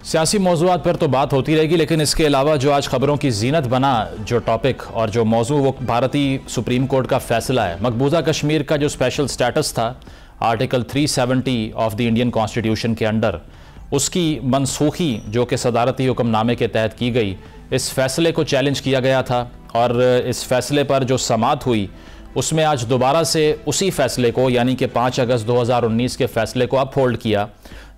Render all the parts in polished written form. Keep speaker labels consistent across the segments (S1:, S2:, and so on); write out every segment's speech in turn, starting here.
S1: सियासी मौज़ूआत पर तो बात होती रहेगी, लेकिन इसके अलावा जो आज खबरों की जीनत बना जो टॉपिक और जो मौजू वो भारतीय सुप्रीम कोर्ट का फैसला है। मकबूजा कश्मीर का जो स्पेशल स्टेटस था article 370 of the Indian constitution के अंडर, उसकी मनसूखी जो कि सदारती हुक्मनामे के तहत की गई, इस फैसले को चैलेंज किया गया था और इस फैसले पर जो समाअत हुई उसमें आज दोबारा से उसी फैसले को यानी कि 5 अगस्त 2019 के फैसले को अपहोल्ड किया,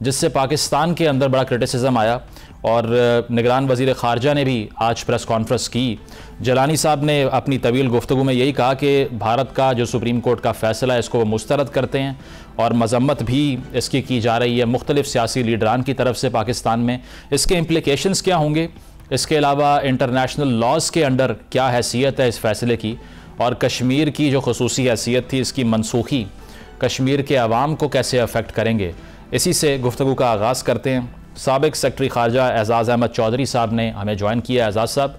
S1: जिससे पाकिस्तान के अंदर बड़ा क्रिटिसिज्म आया। और निगरान वज़ीर ख़ारजा ने भी आज प्रेस कॉन्फ्रेंस की। जलानी साहब ने अपनी तवील गुफ्तगू में यही कहा कि भारत का जो सुप्रीम कोर्ट का फ़ैसला है इसको वो मुस्तरद करते हैं और मजम्मत भी इसकी की जा रही है मुख्तलिफ सियासी लीडरान की तरफ से पाकिस्तान में। इसके इम्प्लिकेशंस क्या होंगे, इसके अलावा इंटरनेशनल लॉज के अंडर क्या हैसियत है इस फ़ैसले की, और कश्मीर की जो खसूसी हैसियत थी इसकी मनसूखी कश्मीर के अवाम को कैसे अफेक्ट करेंगे, इसी से गुफ्तगू का आगाज़ करते हैं। साबिक सेक्रेटरी ख़ारजा एजाज़ अहमद चौधरी साहब ने हमें ज्वाइन किया। एजाज़ साहब,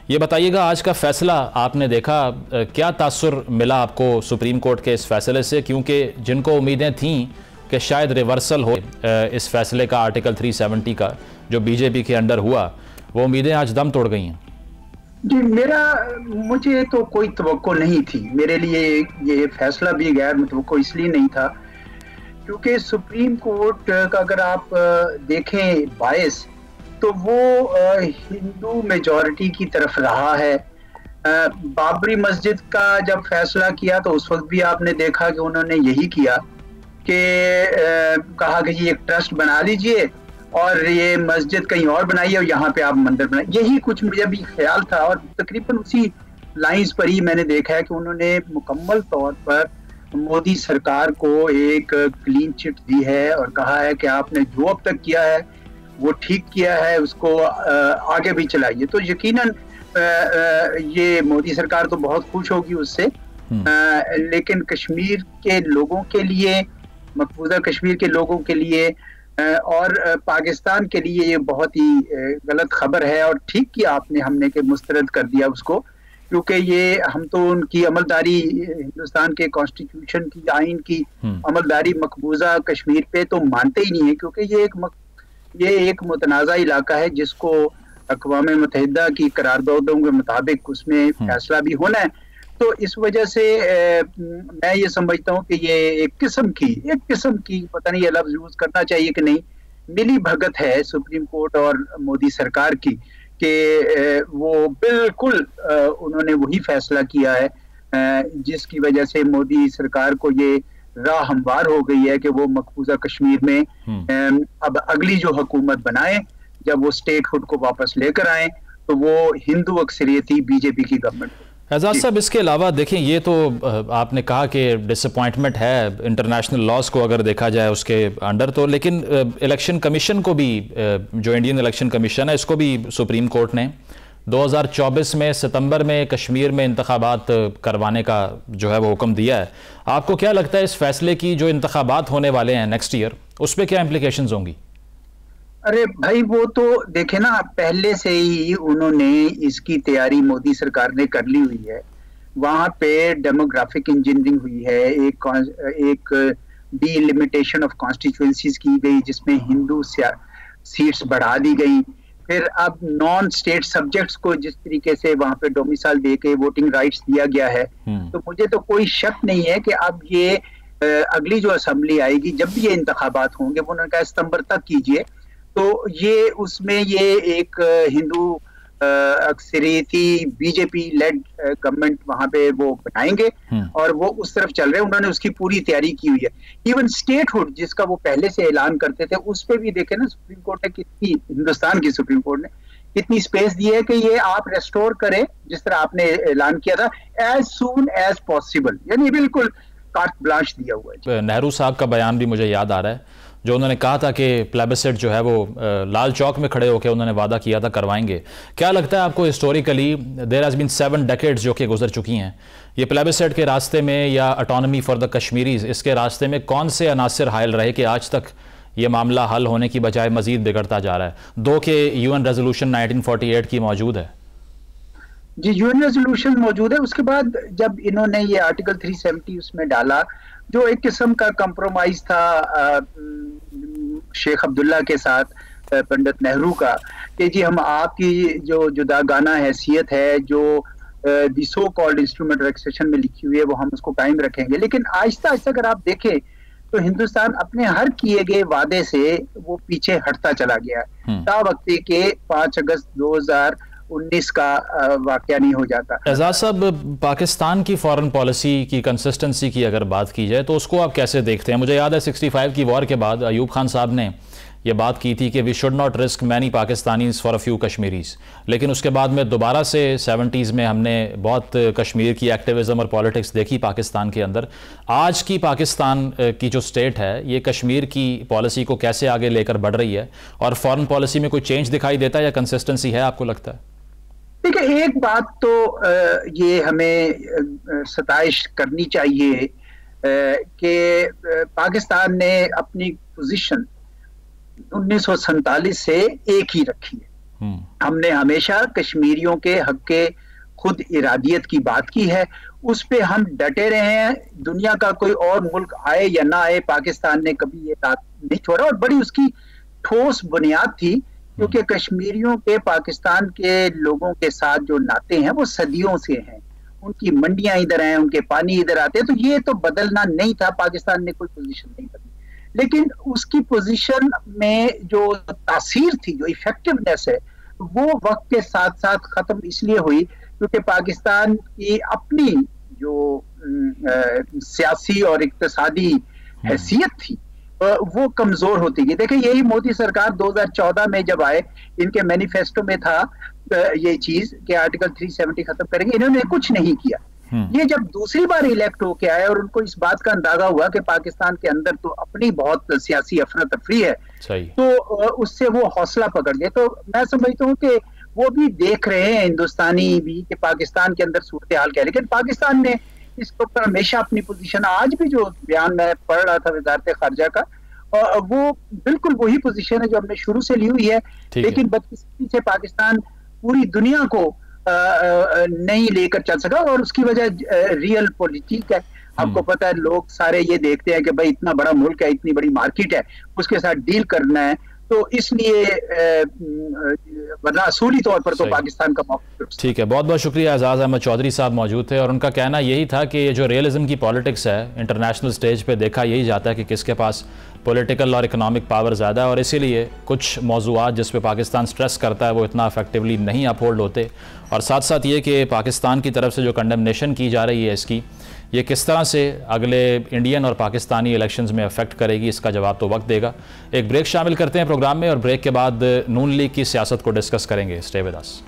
S1: ये बताइएगा आज का फ़ैसला आपने देखा, क्या तासुर मिला आपको सुप्रीम कोर्ट के इस फ़ैसले से, क्योंकि जिनको उम्मीदें थीं कि शायद रिवर्सल हो इस फ़ैसले का आर्टिकल 370 का जो बीजेपी के अंडर हुआ, वो उम्मीदें आज दम तोड़ गई हैं।
S2: जी, मुझे तो कोई तवक्को नहीं थी। मेरे लिए ये फैसला भी गैर मुतवक्को इसलिए नहीं था क्योंकि सुप्रीम कोर्ट का अगर आप देखें बायस, तो वो हिंदू मेजॉरिटी की तरफ रहा है। बाबरी मस्जिद का जब फैसला किया तो उस वक्त भी आपने देखा कि उन्होंने यही किया कि कहा कि ये एक ट्रस्ट बना लीजिए और ये मस्जिद कहीं और बनाइए और यहाँ पे आप मंदिर बनाइए। यही कुछ मुझे भी ख्याल था और तकरीबन उसी लाइंस पर ही मैंने देखा है कि उन्होंने मुकम्मल तौर पर मोदी सरकार को एक क्लीन चिट दी है और कहा है कि आपने जो अब तक किया है वो ठीक किया है, उसको आगे भी चलाइए। तो यकीनन ये मोदी सरकार तो बहुत खुश होगी उससे, लेकिन कश्मीर के लोगों के लिए, मकबूजा कश्मीर के लोगों के लिए और पाकिस्तान के लिए ये बहुत ही गलत खबर है। और ठीक किया आपने, हमने के मुस्तरद कर दिया उसको, क्योंकि ये हम तो उनकी अमलदारी, हिंदुस्तान के कॉन्स्टिट्यूशन की, आइन की अमलदारी मकबूजा कश्मीर पे तो मानते ही नहीं है, क्योंकि ये एक मुतनाज़ा इलाका है जिसको अक़वाम मुत्तहिदा की करारदादों के मुताबिक उसमें फैसला भी होना है। तो इस वजह से मैं ये समझता हूँ कि ये एक किस्म की पता नहीं ये लफ्ज़ यूज करना चाहिए कि नहीं, मिली भगत है सुप्रीम कोर्ट और मोदी सरकार की कि वो बिल्कुल उन्होंने वही फैसला किया है जिसकी वजह से मोदी सरकार को ये राह हमवार हो गई है कि वो मकबूजा कश्मीर में अब अगली जो हुकूमत बनाए, जब वो स्टेटहुड को वापस लेकर आए तो वो हिंदू अक्सरियती बीजेपी की गवर्नमेंट।
S1: एजाज साहब, इसके अलावा देखें, ये तो आपने कहा कि डिसअपॉइंटमेंट है इंटरनेशनल लॉज को अगर देखा जाए उसके अंडर, तो लेकिन इलेक्शन कमीशन को भी, जो इंडियन इलेक्शन कमीशन है, इसको भी सुप्रीम कोर्ट ने 2024 में सितंबर में कश्मीर में इंतखाबात करवाने का जो है वो हुक्म दिया है। आपको क्या लगता है इस फैसले की जो इंतखाबात होने वाले हैं नेक्स्ट ईयर, उस पर क्या इम्प्लीकेशंस होंगी?
S2: अरे भाई, वो तो देखे ना, पहले से ही उन्होंने इसकी तैयारी मोदी सरकार ने कर ली हुई है। वहां पे डेमोग्राफिक इंजीनियरिंग हुई है, एक डीलिमिटेशन ऑफ कॉन्स्टिट्यूएंसीज की गई जिसमें हिंदू सीट्स बढ़ा दी गई। फिर अब नॉन स्टेट सब्जेक्ट्स को जिस तरीके से वहां पे डोमिसाइल दे के वोटिंग राइट्स दिया गया है, तो मुझे तो कोई शक नहीं है कि अब ये अगली जो असेंबली आएगी, जब भी ये इंतखाबात होंगे, वो उन्होंने कहा सितंबर तक कीजिए, तो ये उसमें ये एक हिंदू अक्सरियती बीजेपी लेड गवर्नमेंट वहां पे वो बनाएंगे और वो उस तरफ चल रहे हैं। उन्होंने उसकी पूरी तैयारी की हुई है। इवन स्टेटहुड जिसका वो पहले से ऐलान करते थे, उस पे भी देखे ना सुप्रीम कोर्ट ने कितनी, हिंदुस्तान की सुप्रीम कोर्ट ने कितनी स्पेस दी है कि ये आप रेस्टोर करें जिस तरह आपने ऐलान किया था, एज सून एज पॉसिबल, यानी बिल्कुल कार्ट ब्लांच दिया हुआ है।
S1: नेहरू साहब का बयान भी मुझे याद आ रहा है, जो उन्होंने कहा था कि प्लेबिसेट जो है वो लाल चौक में खड़े होकर उन्होंने वादा किया था करवाएंगे। क्या लगता है आपको, historically there has been 7 decades जो कि गुजर चुकी हैं, ये प्लेबिसेट के रास्ते में या ऑटोनॉमी फॉर द कश्मीरीज, इसके रास्ते में कौन से अनासिर हायल रहे कि आज तक ये मामला हल होने की बजाय मजीद बिगड़ता जा रहा है? दो के यूएन रेजोल्यूशन 1948 की मौजूद है।
S2: जी, यूएन रेजोल्यूशन मौजूद है। उसके बाद जब इन्होंने ये आर्टिकल 370 उसमें डाला, जो एक किस्म का कंप्रोमाइज था शेख अब्दुल्ला के साथ, पंडित नेहरू का कि जी हम आपकी जो जुदागाना हैसियत है जो दी सो कॉल्ड इंस्ट्रूमेंट रजिस्ट्रेशन में लिखी हुई है वो हम उसको कायम रखेंगे। लेकिन आहिस्ता आहिस्ता अगर आप देखें तो हिंदुस्तान अपने हर किए गए वादे से वो पीछे हटता चला गया। ता वक्ती के 5 अगस्त 2019 का वाकया नहीं हो जाता।
S1: एजाज साहब, पाकिस्तान की फॉरेन पॉलिसी की कंसिस्टेंसी की अगर बात की जाए तो उसको आप कैसे देखते हैं? मुझे याद है 65 की वॉर के बाद अयूब खान साहब ने ये बात की थी कि we should not risk many Pakistanis for a few Kashmiris, लेकिन उसके बाद में दोबारा से 70s में हमने बहुत कश्मीर की एक्टिविज्म और पॉलिटिक्स देखी पाकिस्तान के अंदर। आज की पाकिस्तान की जो स्टेट है ये कश्मीर की पॉलिसी को कैसे आगे लेकर बढ़ रही है, और फॉरेन पॉलिसी में कोई चेंज दिखाई देता है या कंसिस्टेंसी है आपको लगता है?
S2: देखिए, एक बात तो ये हमें सताइश करनी चाहिए कि पाकिस्तान ने अपनी पोजीशन 1947 से एक ही रखी है। हमने हमेशा कश्मीरियों के हक के खुद इरादियत की बात की है, उस पे हम डटे रहे हैं। दुनिया का कोई और मुल्क आए या ना आए, पाकिस्तान ने कभी ये बात नहीं छोड़ा और बड़ी उसकी ठोस बुनियाद थी, क्योंकि कश्मीरियों के पाकिस्तान के लोगों के साथ जो नाते हैं वो सदियों से हैं। उनकी मंडियां इधर हैं, उनके पानी इधर आते हैं, तो ये तो बदलना नहीं था। पाकिस्तान ने कोई पोजीशन नहीं बदली, लेकिन उसकी पोजीशन में जो तासीर थी, जो इफेक्टिवनेस है, वो वक्त के साथ साथ खत्म इसलिए हुई क्योंकि पाकिस्तान की अपनी जो सियासी और इक्तिसादी हैसियत थी वो कमजोर होती गई। देखिए, यही मोदी सरकार 2014 में जब आए, इनके मैनिफेस्टो में था ये चीज कि आर्टिकल 370 खत्म करेंगे, इन्होंने कुछ नहीं किया। ये जब दूसरी बार इलेक्ट होके आए और उनको इस बात का अंदाजा हुआ कि पाकिस्तान के अंदर तो अपनी बहुत सियासी अफरा तफरी है, तो उससे वो हौसला पकड़ गए। तो मैं समझता हूँ कि वो भी देख रहे हैं, हिंदुस्तानी भी, कि पाकिस्तान के अंदर सूरत हाल क्या है। लेकिन पाकिस्तान ने इसके ऊपर हमेशा अपनी पोजीशन, आज भी जो बयान मैं पढ़ रहा था वजारत खारजा का, वो बिल्कुल वही पोजीशन है जो हमने शुरू से ली हुई है। लेकिन बदकिस्मती से पाकिस्तान पूरी दुनिया को नहीं लेकर चल सका और उसकी वजह रियल पॉलिटिक है। आपको पता है, लोग सारे ये देखते हैं कि भाई इतना बड़ा मुल्क है, इतनी बड़ी मार्केट है, उसके साथ डील करना है, तो इसलिए वरना असूली तौर पर तो पाकिस्तान का मौका।
S1: ठीक है, बहुत बहुत शुक्रिया। एजाज अहमद चौधरी साहब मौजूद थे और उनका कहना यही था कि ये जो रियलिज्म की पॉलिटिक्स है, इंटरनेशनल स्टेज पे देखा यही जाता है कि किसके पास पॉलिटिकल और इकोनॉमिक पावर ज़्यादा है, और इसीलिए कुछ मौज़ूआत जिस पे पाकिस्तान स्ट्रेस करता है वो इतना इफेक्टिवली नहीं अपहोल्ड होते। और साथ साथ ये कि पाकिस्तान की तरफ से जो कंडेमनेशन की जा रही है इसकी, ये किस तरह से अगले इंडियन और पाकिस्तानी इलेक्शंस में अफेक्ट करेगी, इसका जवाब तो वक्त देगा। एक ब्रेक शामिल करते हैं प्रोग्राम में और ब्रेक के बाद नून लीग की सियासत को डिस्कस करेंगे। Stay with us.